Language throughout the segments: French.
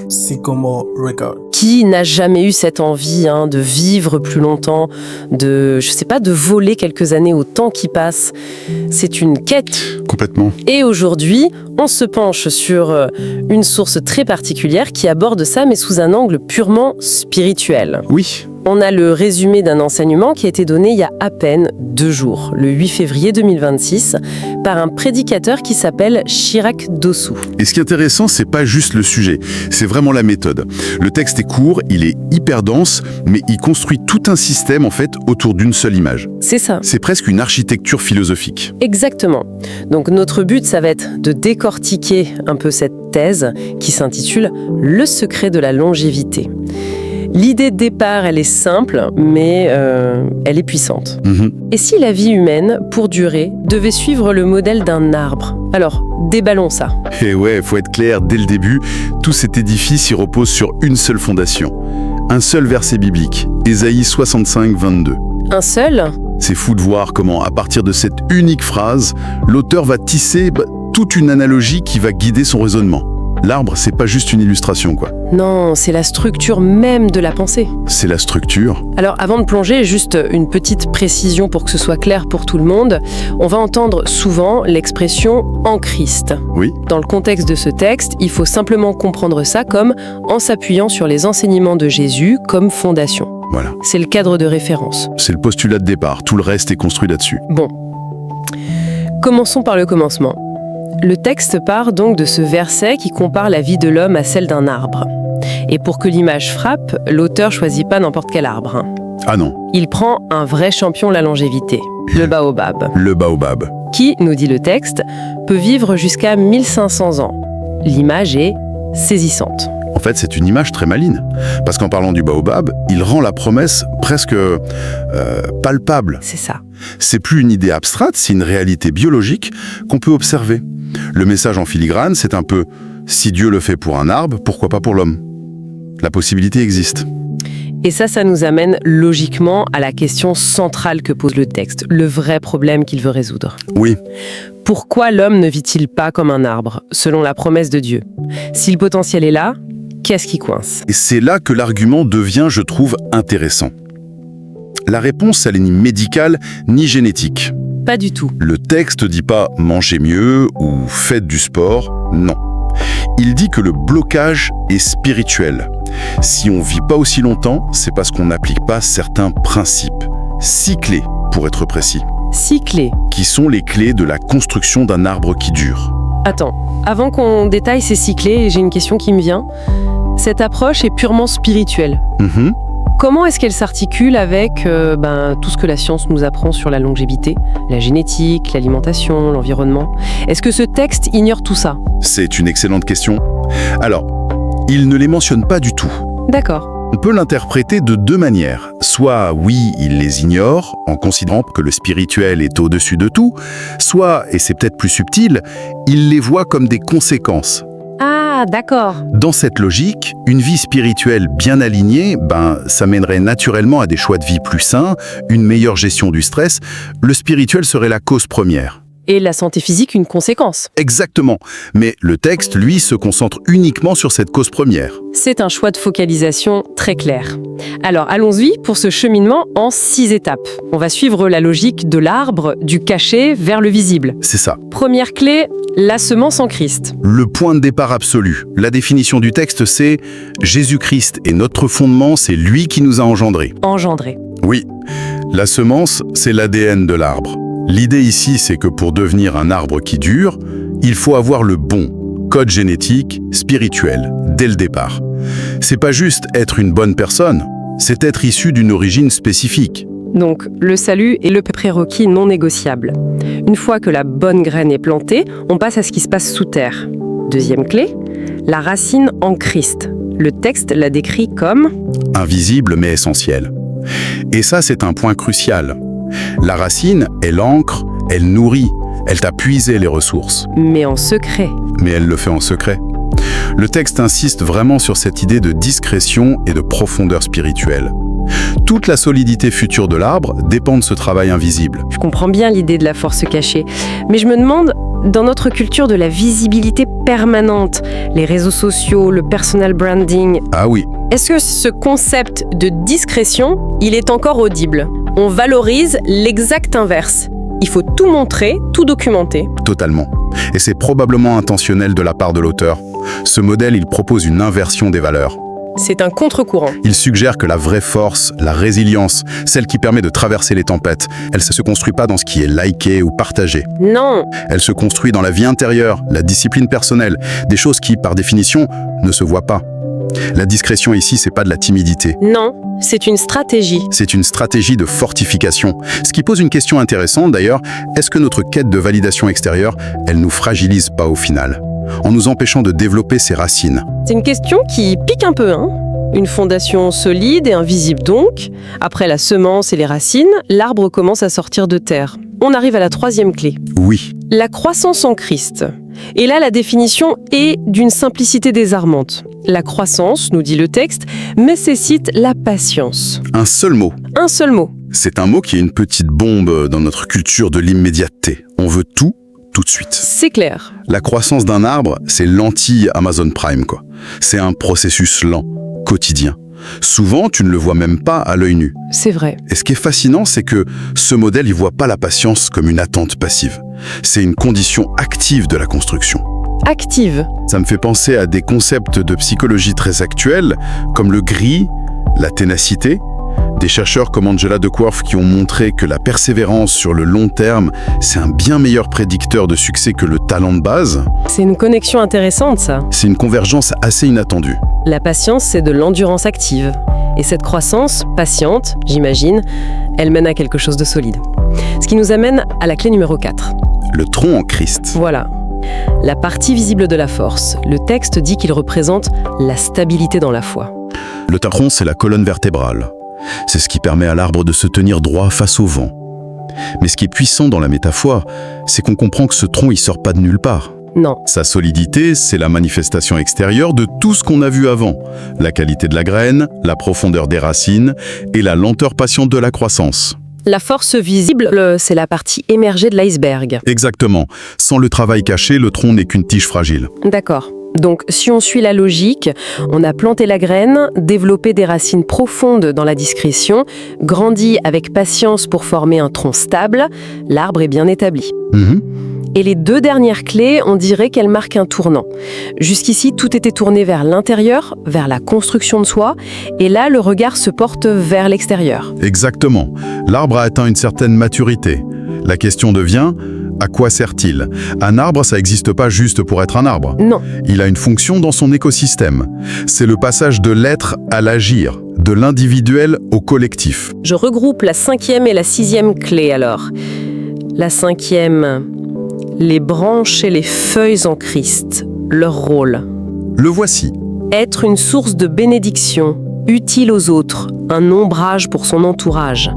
Sycamore Record. Qui n'a jamais eu cette envie de vivre plus longtemps, de voler quelques années au temps qui passe? C'est une quête. Complètement. Et aujourd'hui, on se penche sur une source très particulière qui aborde ça, mais sous un angle purement spirituel. Oui. On a le résumé d'un enseignement qui a été donné il y a à peine 2 jours, le 8 février 2026, par un prédicateur qui s'appelle Chirac Dossou. Et ce qui est intéressant, c'est pas juste le sujet, c'est vraiment la méthode. Le texte est court, il est hyper dense, mais il construit tout un système en fait autour d'une seule image. C'est ça. C'est presque une architecture philosophique. Exactement. Donc notre but, ça va être de décortiquer un peu cette thèse qui s'intitule « Le secret de la longévité ». L'idée de départ, elle est simple, mais elle est puissante. Et si la vie humaine, pour durer, devait suivre le modèle d'un arbre? Alors, déballons ça. Et ouais, faut être clair, dès le début, tout cet édifice y repose sur une seule fondation. Un seul verset biblique, Ésaïe 65, 22. Un seul? C'est fou de voir comment, à partir de cette unique phrase, l'auteur va tisser toute une analogie qui va guider son raisonnement. L'arbre, c'est pas juste une illustration, quoi. Non, c'est la structure même de la pensée. C'est la structure. Alors, avant de plonger, juste une petite précision pour que ce soit clair pour tout le monde. On va entendre souvent l'expression « en Christ ». Oui. Dans le contexte de ce texte, il faut simplement comprendre ça comme en s'appuyant sur les enseignements de Jésus comme fondation. Voilà. C'est le cadre de référence. C'est le postulat de départ. Tout le reste est construit là-dessus. Bon. Commençons par le commencement. Le texte part donc de ce verset qui compare la vie de l'homme à celle d'un arbre. Et pour que l'image frappe, l'auteur choisit pas n'importe quel arbre. Ah non. Il prend un vrai champion de la longévité, le baobab. Le baobab. Qui, nous dit le texte, peut vivre jusqu'à 1500 ans. L'image est saisissante. En fait, c'est une image très maligne. Parce qu'en parlant du baobab, il rend la promesse presque palpable. C'est ça. C'est plus une idée abstraite, c'est une réalité biologique qu'on peut observer. Le message en filigrane, c'est un peu « si Dieu le fait pour un arbre, pourquoi pas pour l'homme ?» La possibilité existe. Et ça nous amène logiquement à la question centrale que pose le texte, le vrai problème qu'il veut résoudre. Oui. Pourquoi l'homme ne vit-il pas comme un arbre, selon la promesse de Dieu? Si le potentiel est là, qu'est-ce qui coince? Et c'est là que l'argument devient, je trouve, intéressant. La réponse, elle n'est ni médicale, ni génétique. Pas du tout. Le texte dit pas « mangez mieux » ou « faites du sport », non. Il dit que le blocage est spirituel. Si on vit pas aussi longtemps, c'est parce qu'on n'applique pas certains principes. 6 clés, pour être précis. 6 clés. Qui sont les clés de la construction d'un arbre qui dure. Attends, avant qu'on détaille ces 6 clés, j'ai une question qui me vient. Cette approche est purement spirituelle. Comment est-ce qu'elle s'articule avec tout ce que la science nous apprend sur la longévité, la génétique, l'alimentation, l'environnement? Est-ce que ce texte ignore tout ça? C'est une excellente question. Alors, il ne les mentionne pas du tout. D'accord. On peut l'interpréter de 2 manières. Soit, oui, il les ignore, en considérant que le spirituel est au-dessus de tout, soit, et c'est peut-être plus subtil, il les voit comme des conséquences. Ah, d'accord. Dans cette logique, une vie spirituelle bien alignée, ça mènerait naturellement à des choix de vie plus sains, une meilleure gestion du stress. Le spirituel serait la cause première. Et la santé physique, une conséquence. Exactement. Mais le texte, lui, se concentre uniquement sur cette cause première. C'est un choix de focalisation très clair. Alors, allons-y pour ce cheminement en 6 étapes. On va suivre la logique de l'arbre, du caché vers le visible. C'est ça. Première clé, la semence en Christ. Le point de départ absolu. La définition du texte, c'est « Jésus-Christ est notre fondement, c'est lui qui nous a engendrés ». Engendré. Oui. La semence, c'est l'ADN de l'arbre. L'idée ici, c'est que pour devenir un arbre qui dure, il faut avoir le bon code génétique, spirituel, dès le départ. C'est pas juste être une bonne personne, c'est être issu d'une origine spécifique. Donc, le salut est le prérequis non négociable. Une fois que la bonne graine est plantée, on passe à ce qui se passe sous terre. Deuxième clé, la racine en Christ. Le texte la décrit comme invisible mais essentiel. Et ça, c'est un point crucial. La racine, elle ancre, elle nourrit, elle t'a puisé les ressources. Mais en secret. Mais elle le fait en secret. Le texte insiste vraiment sur cette idée de discrétion et de profondeur spirituelle. Toute la solidité future de l'arbre dépend de ce travail invisible. Je comprends bien l'idée de la force cachée, mais je me demande, dans notre culture de la visibilité permanente, les réseaux sociaux, le personal branding, Ah oui, est-ce que ce concept de discrétion, il est encore audible? On valorise l'exact inverse. Il faut tout montrer, tout documenter. totalement. Et c'est probablement intentionnel de la part de l'auteur. Ce modèle, il propose une inversion des valeurs. C'est un contre-courant. Il suggère que la vraie force, la résilience, celle qui permet de traverser les tempêtes, elle ne se construit pas dans ce qui est liké ou partagé. Non, Elle se construit dans la vie intérieure, la discipline personnelle, des choses qui, par définition, ne se voient pas. La discrétion ici, c'est pas de la timidité. non, c'est une stratégie. C'est une stratégie de fortification. Ce qui pose une question intéressante d'ailleurs, est-ce que notre quête de validation extérieure, elle nous fragilise pas au final, en nous empêchant de développer ses racines? C'est une question qui pique un peu, hein? Une fondation solide et invisible donc. Après la semence et les racines, l'arbre commence à sortir de terre. On arrive à la troisième clé. Oui, La croissance en Christ. Et là, la définition est d'une simplicité désarmante. La croissance, nous dit le texte, nécessite la patience. un seul mot. Un seul mot. C'est un mot qui est une petite bombe dans notre culture de l'immédiateté. On veut tout de suite. C'est clair. La croissance d'un arbre, c'est l'anti-Amazon Prime, quoi. C'est un processus lent, quotidien. Souvent, tu ne le vois même pas à l'œil nu. C'est vrai. Et ce qui est fascinant, c'est que ce modèle, il voit pas la patience comme une attente passive. C'est une condition active de la construction. Active. Ça me fait penser à des concepts de psychologie très actuels, comme le gris, la ténacité. Des chercheurs comme Angela Duckworth qui ont montré que la persévérance sur le long terme, c'est un bien meilleur prédicteur de succès que le talent de base. C'est une connexion intéressante, ça. C'est une convergence assez inattendue. La patience, c'est de l'endurance active. Et cette croissance, patiente, j'imagine, elle mène à quelque chose de solide. Ce qui nous amène à la clé numéro 4. Le tronc en Christ. Voilà. La partie visible de la force. Le texte dit qu'il représente la stabilité dans la foi. Le tronc, c'est la colonne vertébrale. C'est ce qui permet à l'arbre de se tenir droit face au vent. Mais ce qui est puissant dans la métaphore, c'est qu'on comprend que ce tronc, il sort pas de nulle part. Non, Sa solidité, c'est la manifestation extérieure de tout ce qu'on a vu avant. La qualité de la graine, la profondeur des racines et la lenteur patiente de la croissance. la force visible, c'est la partie émergée de l'iceberg. Exactement. Sans le travail caché, le tronc n'est qu'une tige fragile. D'accord. Donc, si on suit la logique, on a planté la graine, développé des racines profondes dans la discrétion, grandi avec patience pour former un tronc stable, l'arbre est bien établi. Et les 2 dernières clés, on dirait qu'elles marquent un tournant. Jusqu'ici, tout était tourné vers l'intérieur, vers la construction de soi, et là, le regard se porte vers l'extérieur. Exactement. L'arbre a atteint une certaine maturité. La question devient, à quoi sert-il? Un arbre, ça n'existe pas juste pour être un arbre. Non, Il a une fonction dans son écosystème. C'est le passage de l'être à l'agir, de l'individuel au collectif. je regroupe la 5e et la 6e clé alors. La 5e, les branches et les feuilles en Christ, leur rôle. Le voici. Être une source de bénédiction, utile aux autres, un ombrage pour son entourage.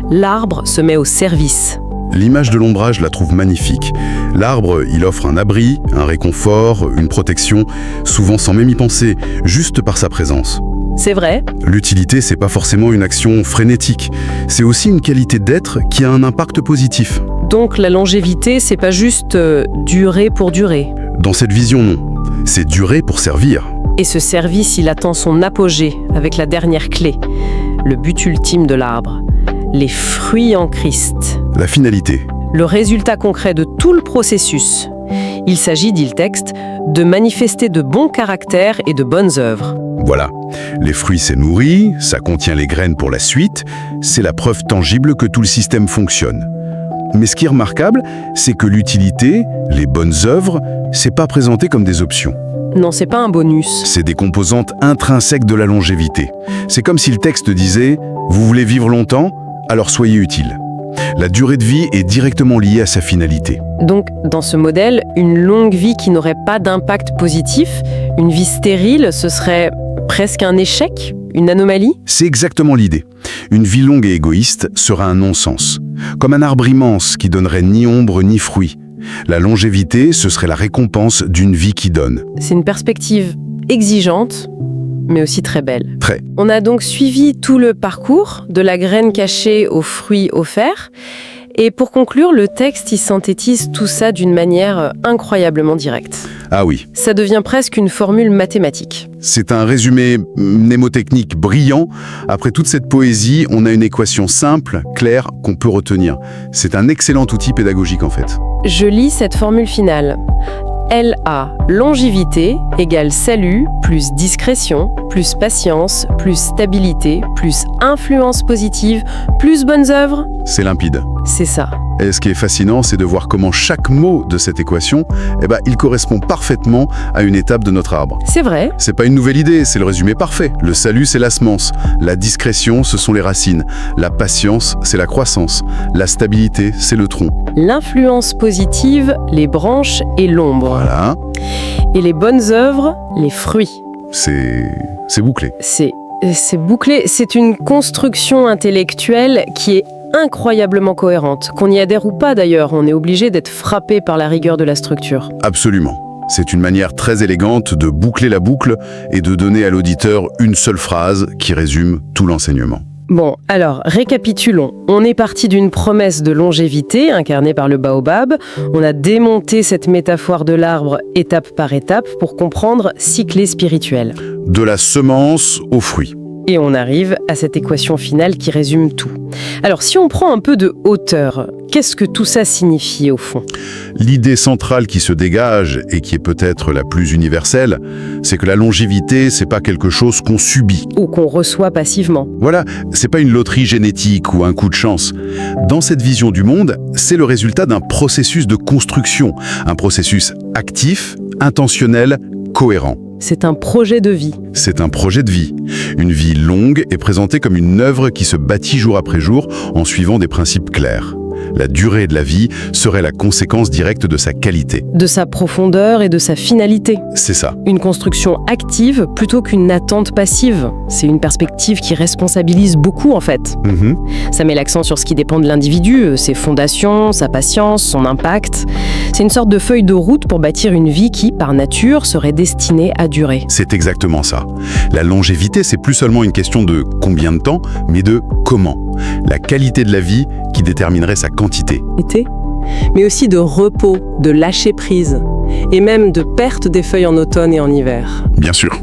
L'arbre se met au service. L'image de l'ombrage, je la trouve magnifique. L'arbre, il offre un abri, un réconfort, une protection, souvent sans même y penser, juste par sa présence. C'est vrai, L'utilité, c'est pas forcément une action frénétique. C'est aussi une qualité d'être qui a un impact positif. donc la longévité, c'est pas juste durer pour durer. Dans cette vision, non. C'est durer pour servir. Et ce service, il attend son apogée avec la dernière clé, le but ultime de l'arbre, les fruits en Christ. La finalité. Le résultat concret de tout le processus. Il s'agit, dit le texte, de manifester de bons caractères et de bonnes œuvres. Voilà. Les fruits, c'est nourri, ça contient les graines pour la suite, c'est la preuve tangible que tout le système fonctionne. Mais ce qui est remarquable, c'est que l'utilité, les bonnes œuvres, c'est pas présenté comme des options. Non, c'est pas un bonus. C'est des composantes intrinsèques de la longévité. C'est comme si le texte disait « Vous voulez vivre longtemps ? Alors soyez utile ». La durée de vie est directement liée à sa finalité. Donc, dans ce modèle, une longue vie qui n'aurait pas d'impact positif, une vie stérile, ce serait presque un échec, une anomalie? C'est exactement l'idée. Une vie longue et égoïste sera un non-sens. Comme un arbre immense qui donnerait ni ombre ni fruit. La longévité, ce serait la récompense d'une vie qui donne. C'est une perspective exigeante, mais aussi très belle. Très. On a donc suivi tout le parcours, de la graine cachée aux fruits offerts. Et pour conclure, le texte, il synthétise tout ça d'une manière incroyablement directe. Ah oui. Ça devient presque une formule mathématique. C'est un résumé mnémotechnique brillant. Après toute cette poésie, on a une équation simple, claire, qu'on peut retenir. C'est un excellent outil pédagogique en fait. Je lis cette formule finale. LA, longévité, égale salut, plus discrétion, plus patience, plus stabilité, plus influence positive, plus bonnes œuvres. C'est limpide. C'est ça. Et ce qui est fascinant, c'est de voir comment chaque mot de cette équation, il correspond parfaitement à une étape de notre arbre. C'est vrai. C'est pas une nouvelle idée, c'est le résumé parfait. Le salut, c'est la semence. La discrétion, ce sont les racines. La patience, c'est la croissance. La stabilité, c'est le tronc. L'influence positive, les branches et l'ombre. Voilà, Et les bonnes œuvres, les fruits. c'est bouclé. C'est bouclé. C'est une construction intellectuelle qui est incroyablement cohérente. Qu'on y adhère ou pas d'ailleurs, on est obligé d'être frappé par la rigueur de la structure. Absolument. C'est une manière très élégante de boucler la boucle et de donner à l'auditeur une seule phrase qui résume tout l'enseignement. Bon, alors, récapitulons. On est parti d'une promesse de longévité incarnée par le baobab. On a démonté cette métaphore de l'arbre étape par étape pour comprendre cyclé spirituel. De la semence au fruit. Et on arrive à cette équation finale qui résume tout. Alors, si on prend un peu de hauteur, qu'est-ce que tout ça signifie au fond ? L'idée centrale qui se dégage, et qui est peut-être la plus universelle, c'est que la longévité, c'est pas quelque chose qu'on subit. Ou qu'on reçoit passivement. Voilà, c'est pas une loterie génétique ou un coup de chance. Dans cette vision du monde, c'est le résultat d'un processus de construction, un processus actif, intentionnel, cohérent. C'est un projet de vie. C'est un projet de vie. Une vie longue est présentée comme une œuvre qui se bâtit jour après jour en suivant des principes clairs. La durée de la vie serait la conséquence directe de sa qualité. De sa profondeur et de sa finalité. C'est ça. Une construction active plutôt qu'une attente passive. C'est une perspective qui responsabilise beaucoup en fait. Ça met l'accent sur ce qui dépend de l'individu, ses fondations, sa patience, son impact. C'est une sorte de feuille de route pour bâtir une vie qui, par nature, serait destinée à durer. C'est exactement ça. La longévité, c'est plus seulement une question de combien de temps, mais de comment. La qualité de la vie qui déterminerait sa quantité. Mais aussi de repos, de lâcher prise, et même de perte des feuilles en automne et en hiver. Bien sûr.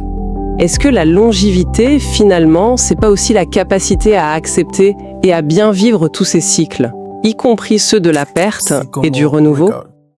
Est-ce que la longévité, finalement, c'est pas aussi la capacité à accepter et à bien vivre tous ces cycles, y compris ceux de la perte et du renouveau ?